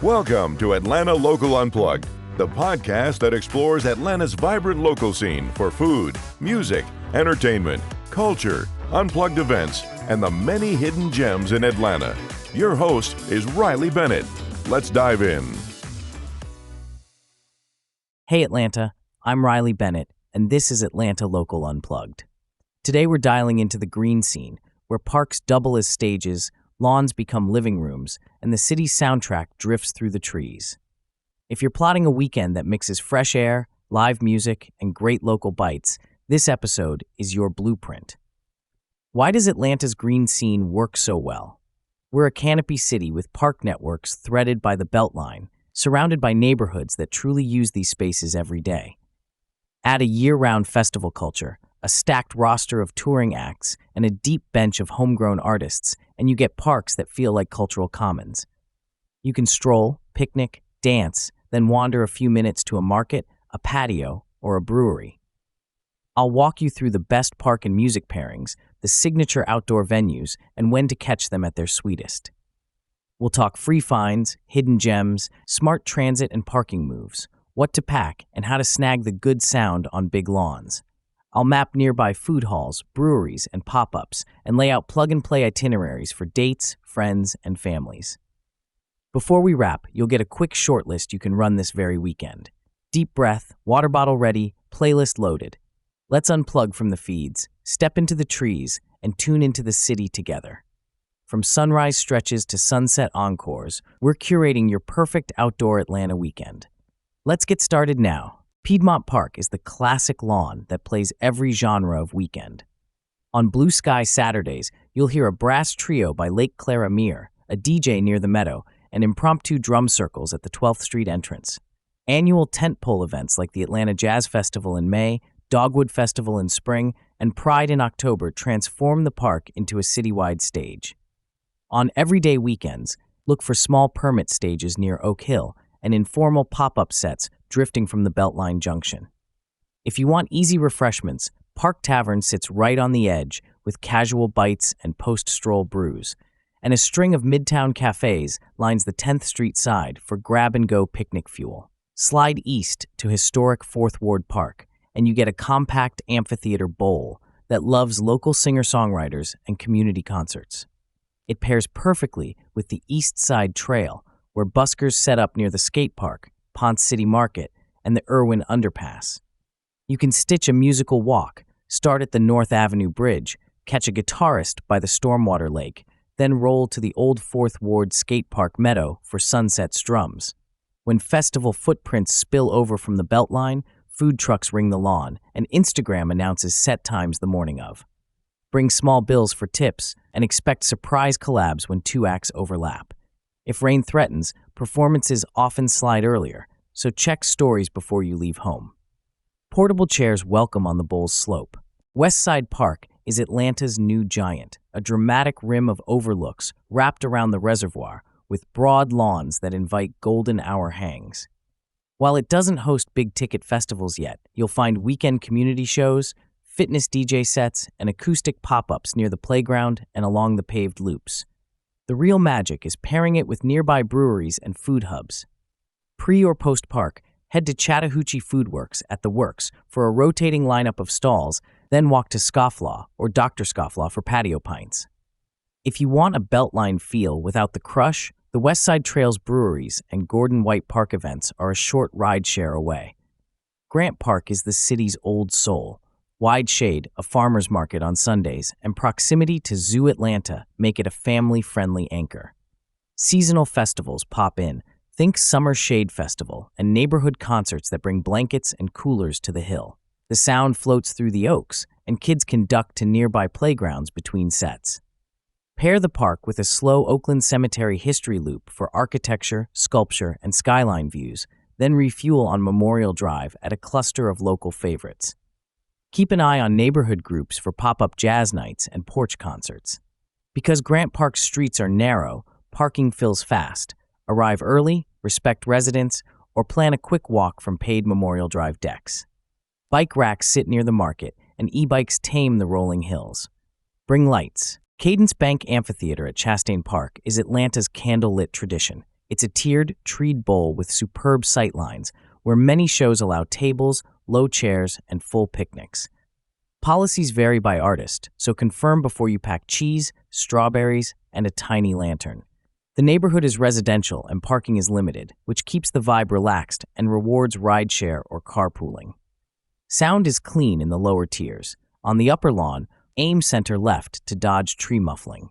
Welcome to Atlanta Local Unplugged, the podcast that explores Atlanta's vibrant local scene for food, music, entertainment, culture, unplugged events, and the many hidden gems in Atlanta. Your host is Riley Bennett. Let's dive in. Hey Atlanta, I'm Riley Bennett, and this is Atlanta Local Unplugged. Today we're dialing into the green scene, where parks double as stages, lawns become living rooms, and the city's soundtrack drifts through the trees. If you're plotting a weekend that mixes fresh air, live music, and great local bites, this episode is your blueprint. Why does Atlanta's green scene work so well? We're a canopy city with park networks threaded by the Beltline, surrounded by neighborhoods that truly use these spaces every day. Add a year-round festival culture, a stacked roster of touring acts, and a deep bench of homegrown artists, and you get parks that feel like cultural commons. You can stroll, picnic, dance, then wander a few minutes to a market, a patio, or a brewery. I'll walk you through the best park and music pairings, the signature outdoor venues, and when to catch them at their sweetest. We'll talk free finds, hidden gems, smart transit and parking moves, what to pack, and how to snag the good sound on big lawns. I'll map nearby food halls, breweries, and pop-ups, and lay out plug-and-play itineraries for dates, friends, and families. Before we wrap, you'll get a quick shortlist you can run this very weekend. Deep breath, water bottle ready, playlist loaded. Let's unplug from the feeds, step into the trees, and tune into the city together. From sunrise stretches to sunset encores, we're curating your perfect outdoor Atlanta weekend. Let's get started now. Piedmont Park is the classic lawn that plays every genre of weekend. On Blue Sky Saturdays, you'll hear a brass trio by Lake Clara Mere, a DJ near the Meadow, and impromptu drum circles at the 12th Street entrance. Annual tentpole events like the Atlanta Jazz Festival in May, Dogwood Festival in spring, and Pride in October transform the park into a citywide stage. On everyday weekends, look for small permit stages near Oak Hill and informal pop-up sets drifting from the Beltline Junction. If you want easy refreshments, Park Tavern sits right on the edge with casual bites and post-stroll brews, and a string of midtown cafes lines the 10th Street side for grab-and-go picnic fuel. Slide east to historic 4th Ward Park, and you get a compact amphitheater bowl that loves local singer-songwriters and community concerts. It pairs perfectly with the East Side Trail, where buskers set up near the skate park, Ponce City Market, and the Irwin Underpass. You can stitch a musical walk, start at the North Avenue Bridge, catch a guitarist by the Stormwater Lake, then roll to the old 4th Ward Skate Park Meadow for sunset strums. When festival footprints spill over from the Beltline, food trucks ring the lawn, and Instagram announces set times the morning of. Bring small bills for tips and expect surprise collabs when two acts overlap. If rain threatens, performances often slide earlier, so check stories before you leave home. Portable chairs welcome on the bowl's slope. West Side Park is Atlanta's new giant, a dramatic rim of overlooks wrapped around the reservoir with broad lawns that invite golden hour hangs. While it doesn't host big-ticket festivals yet, you'll find weekend community shows, fitness DJ sets, and acoustic pop-ups near the playground and along the paved loops. The real magic is pairing it with nearby breweries and food hubs. Pre- or post-park, head to Chattahoochee Foodworks at The Works for a rotating lineup of stalls, then walk to Scofflaw or Dr. Scofflaw for patio pints. If you want a Beltline feel without the crush, the West Side Trails breweries and Gordon White Park events are a short ride share away. Grant Park is the city's old soul. Wide shade, a farmer's market on Sundays, and proximity to Zoo Atlanta make it a family-friendly anchor. Seasonal festivals pop in. Think Summer Shade Festival and neighborhood concerts that bring blankets and coolers to the hill. The sound floats through the Oaks, and kids can duck to nearby playgrounds between sets. Pair the park with a slow Oakland Cemetery history loop for architecture, sculpture, and skyline views, then refuel on Memorial Drive at a cluster of local favorites. Keep an eye on neighborhood groups for pop-up jazz nights and porch concerts. Because Grant Park's streets are narrow, parking fills fast. Arrive early, respect residents, or plan a quick walk from paid Memorial Drive decks. Bike racks sit near the market, and e-bikes tame the rolling hills. Bring lights. Cadence Bank Amphitheater at Chastain Park is Atlanta's candlelit tradition. It's a tiered, treed bowl with superb sightlines, where many shows allow tables, low chairs, and full picnics. Policies vary by artist, so confirm before you pack cheese, strawberries, and a tiny lantern. The neighborhood is residential and parking is limited, which keeps the vibe relaxed and rewards rideshare or carpooling. Sound is clean in the lower tiers. On the upper lawn, aim center left to dodge tree muffling.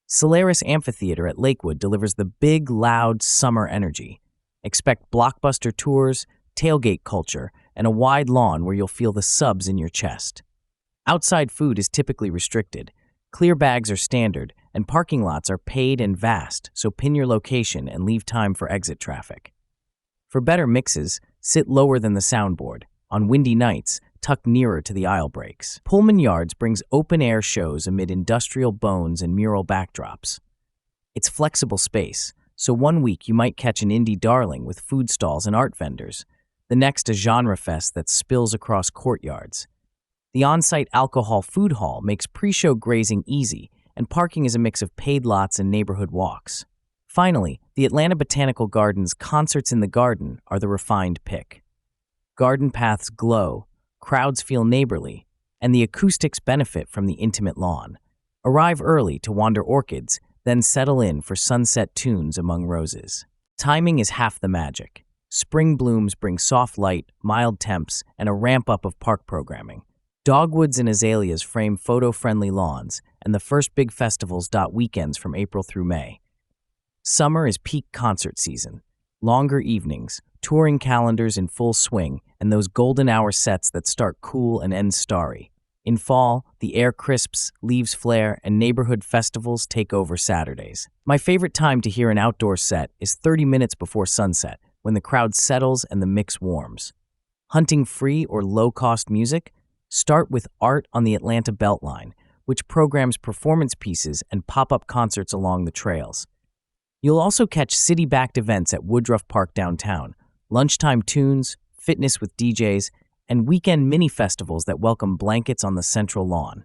Solaris Amphitheater at Lakewood delivers the big, loud summer energy. Expect blockbuster tours, tailgate culture, and a wide lawn where you'll feel the subs in your chest. Outside food is typically restricted. Clear bags are standard, and parking lots are paid and vast, so pin your location and leave time for exit traffic. For better mixes, sit lower than the soundboard. On windy nights, tuck nearer to the aisle breaks. Pullman Yards brings open-air shows amid industrial bones and mural backdrops. It's flexible space, so one week you might catch an indie darling with food stalls and art vendors, the next a genre fest that spills across courtyards. The on-site alcohol food hall makes pre-show grazing easy, and parking is a mix of paid lots and neighborhood walks. Finally, the Atlanta Botanical Gardens Concerts in the Garden are the refined pick. Garden paths glow, crowds feel neighborly, and the acoustics benefit from the intimate lawn. Arrive early to wander orchids, then settle in for sunset tunes among roses. Timing is half the magic. Spring blooms bring soft light, mild temps, and a ramp-up of park programming. Dogwoods and azaleas frame photo-friendly lawns, and the first big festivals dot weekends from April through May. Summer is peak concert season. Longer evenings, touring calendars in full swing, and those golden hour sets that start cool and end starry. In fall, the air crisps, leaves flare, and neighborhood festivals take over Saturdays. My favorite time to hear an outdoor set is 30 minutes before sunset, when the crowd settles and the mix warms. Hunting free or low-cost music? Start with Art on the Atlanta Beltline, which programs performance pieces and pop-up concerts along the trails. You'll also catch city-backed events at Woodruff Park downtown, lunchtime tunes, fitness with DJs, and weekend mini-festivals that welcome blankets on the central lawn.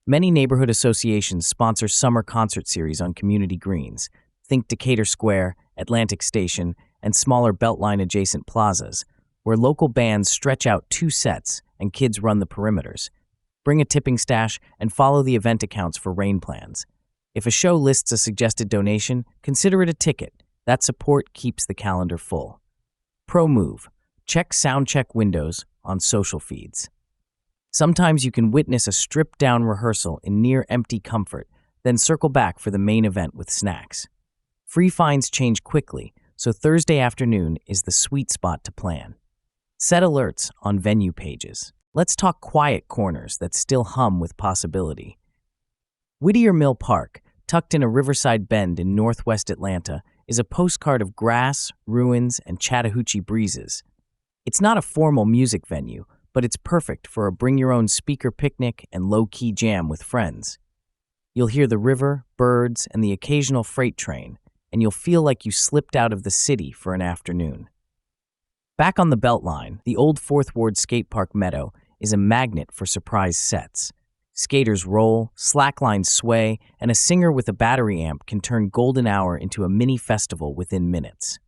Many neighborhood associations sponsor summer concert series on community greens. Think Decatur Square, Atlantic Station, and smaller Beltline-adjacent plazas, where local bands stretch out 2 sets and kids run the perimeters. Bring a tipping stash and follow the event accounts for rain plans. If a show lists a suggested donation, consider it a ticket. That support keeps the calendar full. Pro move: check soundcheck windows on social feeds. Sometimes you can witness a stripped-down rehearsal in near-empty comfort, then circle back for the main event with snacks. Free finds change quickly, so Thursday afternoon is the sweet spot to plan. Set alerts on venue pages. Let's talk quiet corners that still hum with possibility. Whittier Mill Park, tucked in a riverside bend in northwest Atlanta, is a postcard of grass, ruins, and Chattahoochee breezes. It's not a formal music venue, but it's perfect for a bring-your-own-speaker picnic and low-key jam with friends. You'll hear the river, birds, and the occasional freight train, and you'll feel like you slipped out of the city for an afternoon. Back on the Beltline, the old Fourth Ward skate park meadow is a magnet for surprise sets. Skaters roll, slacklines sway, and a singer with a battery amp can turn golden hour into a mini festival within minutes.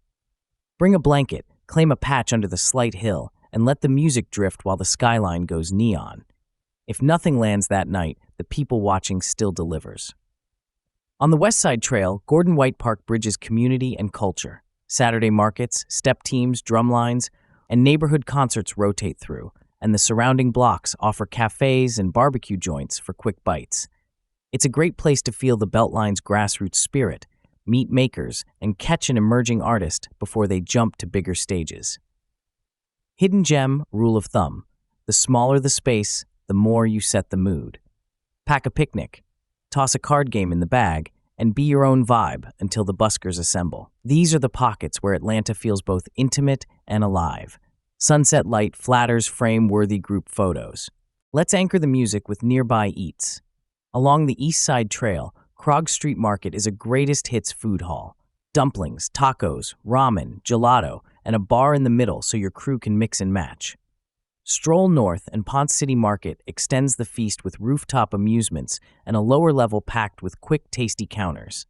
Bring a blanket, claim a patch under the slight hill, and let the music drift while the skyline goes neon. If nothing lands that night, the people watching still delivers. On the West Side Trail, Gordon White Park bridges community and culture. Saturday markets, step teams, drum lines, and neighborhood concerts rotate through, and the surrounding blocks offer cafes and barbecue joints for quick bites. It's a great place to feel the Beltline's grassroots spirit, meet makers, and catch an emerging artist before they jump to bigger stages. Hidden gem rule of thumb: the smaller the space, the more you set the mood. Pack a picnic, toss a card game in the bag, and be your own vibe until the buskers assemble. These are the pockets where Atlanta feels both intimate and alive. Sunset light flatters frame-worthy group photos. Let's anchor the music with nearby eats. Along the East Side Trail, Krog Street Market is a greatest hits food hall. Dumplings, tacos, ramen, gelato, and a bar in the middle so your crew can mix and match. Stroll north and Ponce City Market extends the feast with rooftop amusements and a lower level packed with quick, tasty counters.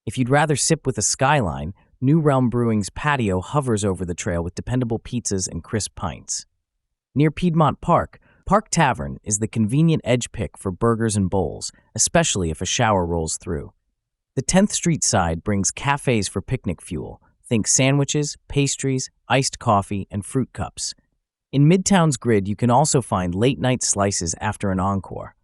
If you'd rather sip with a skyline, New Realm Brewing's patio hovers over the trail with dependable pizzas and crisp pints. Near Piedmont Park, Park Tavern is the convenient edge pick for burgers and bowls, especially if a shower rolls through. The 10th Street side brings cafes for picnic fuel. Think sandwiches, pastries, iced coffee, and fruit cups. In Midtown's grid, you can also find late-night slices after an encore.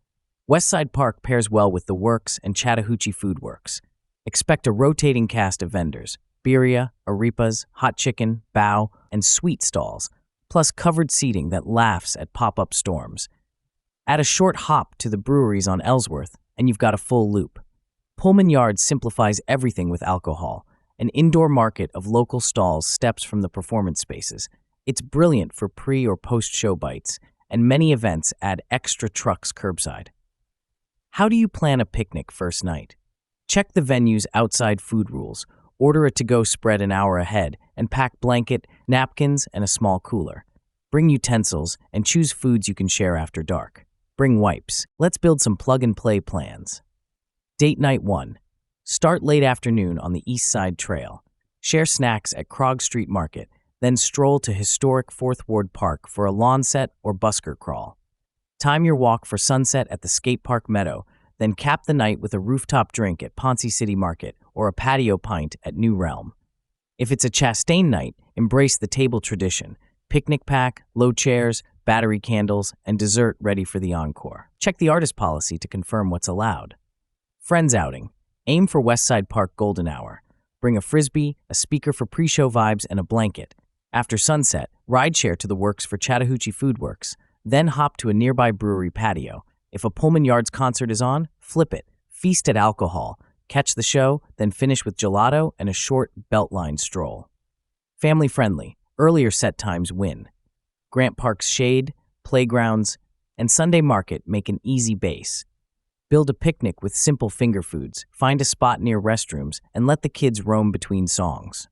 Westside Park pairs well with The Works and Chattahoochee Food Works. Expect a rotating cast of vendors: birria, arepas, hot chicken, bao, and sweet stalls, plus covered seating that laughs at pop-up storms. Add a short hop to the breweries on Ellsworth, and you've got a full loop. Pullman Yards simplifies everything with alcohol. An indoor market of local stalls steps from the performance spaces. It's brilliant for pre- or post-show bites, and many events add extra trucks curbside. How do you plan a picnic first night? Check the venue's outside food rules, order a to-go spread an hour ahead, and pack blanket, napkins, and a small cooler. Bring utensils, and choose foods you can share after dark. Bring wipes. Let's build some plug-and-play plans. Date Night 1. Start late afternoon on the East Side Trail. Share snacks at Krog Street Market, then stroll to historic 4th Ward Park for a lawn set or busker crawl. Time your walk for sunset at the skate park meadow, then cap the night with a rooftop drink at Ponce City Market or a patio pint at New Realm. If it's a Chastain night, embrace the table tradition. Picnic pack, low chairs, battery candles, and dessert ready for the encore. Check the artist policy to confirm what's allowed. Friends outing. Aim for Westside Park Golden Hour. Bring a frisbee, a speaker for pre-show vibes, and a blanket. After sunset, rideshare to The Works for Chattahoochee Food Works, then hop to a nearby brewery patio. If a Pullman Yards concert is on, flip it. Feast at alcohol. Catch the show, then finish with gelato and a short beltline stroll. Family friendly. Earlier set times win. Grant Park's shade, playgrounds, and Sunday market make an easy base. Build a picnic with simple finger foods, find a spot near restrooms, and let the kids roam between songs.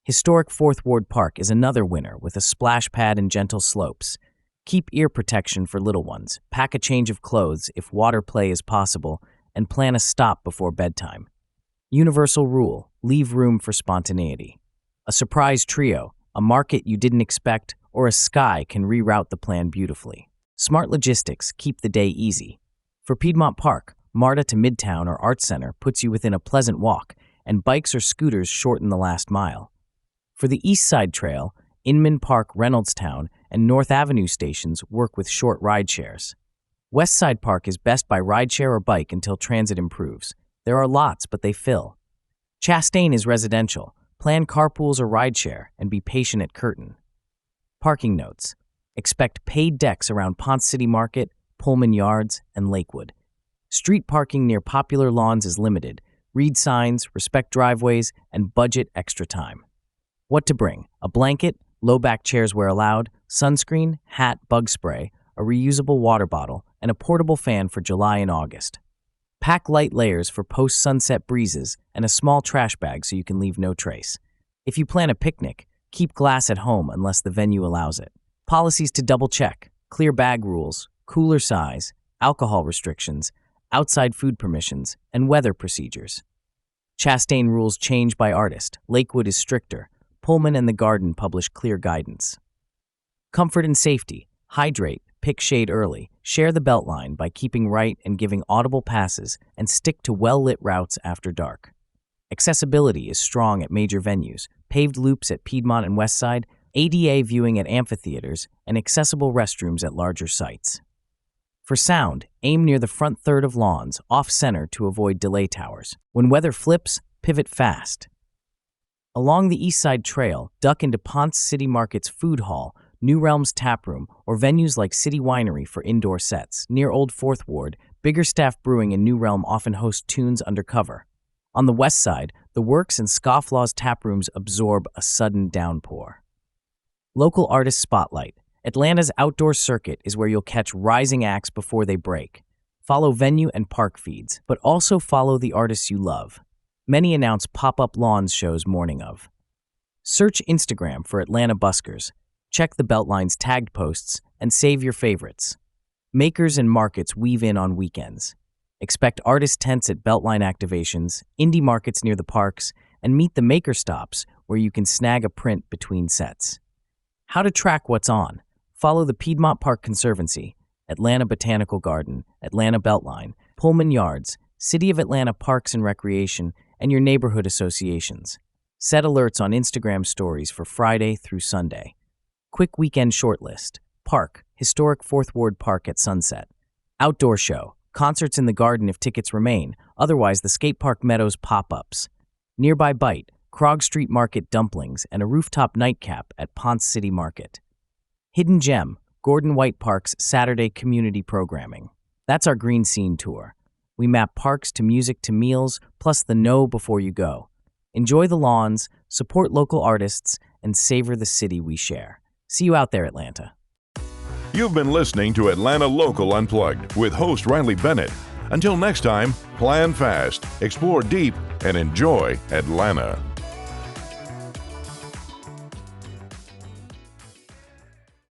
Historic 4th Ward Park is another winner with a splash pad and gentle slopes. Keep ear protection for little ones, pack a change of clothes if water play is possible, and plan a stop before bedtime. Universal rule: leave room for spontaneity. A surprise trio, a market you didn't expect, or a sky can reroute the plan beautifully. Smart logistics keep the day easy. For Piedmont Park, MARTA to Midtown or Arts Center puts you within a pleasant walk, and bikes or scooters shorten the last mile. For the East Side Trail, Inman Park, Reynoldstown, and North Avenue stations work with short ride shares. West Side Park is best by rideshare or bike until transit improves. There are lots, but they fill. Chastain is residential. Plan carpools or rideshare, and be patient at Curtin. Parking notes. Expect paid decks around Ponce City Market, Pullman Yards, and Lakewood. Street parking near popular lawns is limited. Read signs, respect driveways, and budget extra time. What to bring: a blanket, low-back chairs where allowed, sunscreen, hat, bug spray, a reusable water bottle, and a portable fan for July and August. Pack light layers for post-sunset breezes and a small trash bag so you can leave no trace. If you plan a picnic, keep glass at home unless the venue allows it. Policies to double-check: clear bag rules, cooler size, alcohol restrictions, outside food permissions, and weather procedures. Chastain rules change by artist. Lakewood is stricter. Pullman and the Garden publish clear guidance. Comfort and safety. Hydrate, pick shade early, share the beltline by keeping right and giving audible passes, and stick to well-lit routes after dark. Accessibility is strong at major venues, paved loops at Piedmont and Westside, ADA viewing at amphitheaters, and accessible restrooms at larger sites. For sound, aim near the front third of lawns, off-center to avoid delay towers. When weather flips, pivot fast. Along the East Side Trail, duck into Ponce City Market's food hall, New Realm's taproom, or venues like City Winery for indoor sets. Near Old 4th Ward, Biggerstaff Brewing and New Realm often host tunes undercover. On the west side, the Works and Scofflaw's taprooms absorb a sudden downpour. Local artist spotlight. Atlanta's outdoor circuit is where you'll catch rising acts before they break. Follow venue and park feeds, but also follow the artists you love. Many announce pop-up lawns shows morning of. Search Instagram for Atlanta buskers. Check the Beltline's tagged posts and save your favorites. Makers and markets weave in on weekends. Expect artist tents at Beltline activations, indie markets near the parks, and meet the maker stops where you can snag a print between sets. How to track what's on. Follow the Piedmont Park Conservancy, Atlanta Botanical Garden, Atlanta Beltline, Pullman Yards, City of Atlanta Parks and Recreation, and your neighborhood associations. Set alerts on Instagram stories for Friday through Sunday. Quick weekend shortlist. Park, historic Fourth Ward Park at sunset. Outdoor show, concerts in the garden if tickets remain, otherwise the Skate Park Meadows pop-ups. Nearby bite, Krog Street Market dumplings and a rooftop nightcap at Ponce City Market. Hidden gem, Gordon White Park's Saturday community programming. That's our Green Scene Tour. We map parks to music to meals, plus the know before you go. Enjoy the lawns, support local artists, and savor the city we share. See you out there, Atlanta. You've been listening to Atlanta Local Unplugged with host Riley Bennett. Until next time, plan fast, explore deep, and enjoy Atlanta.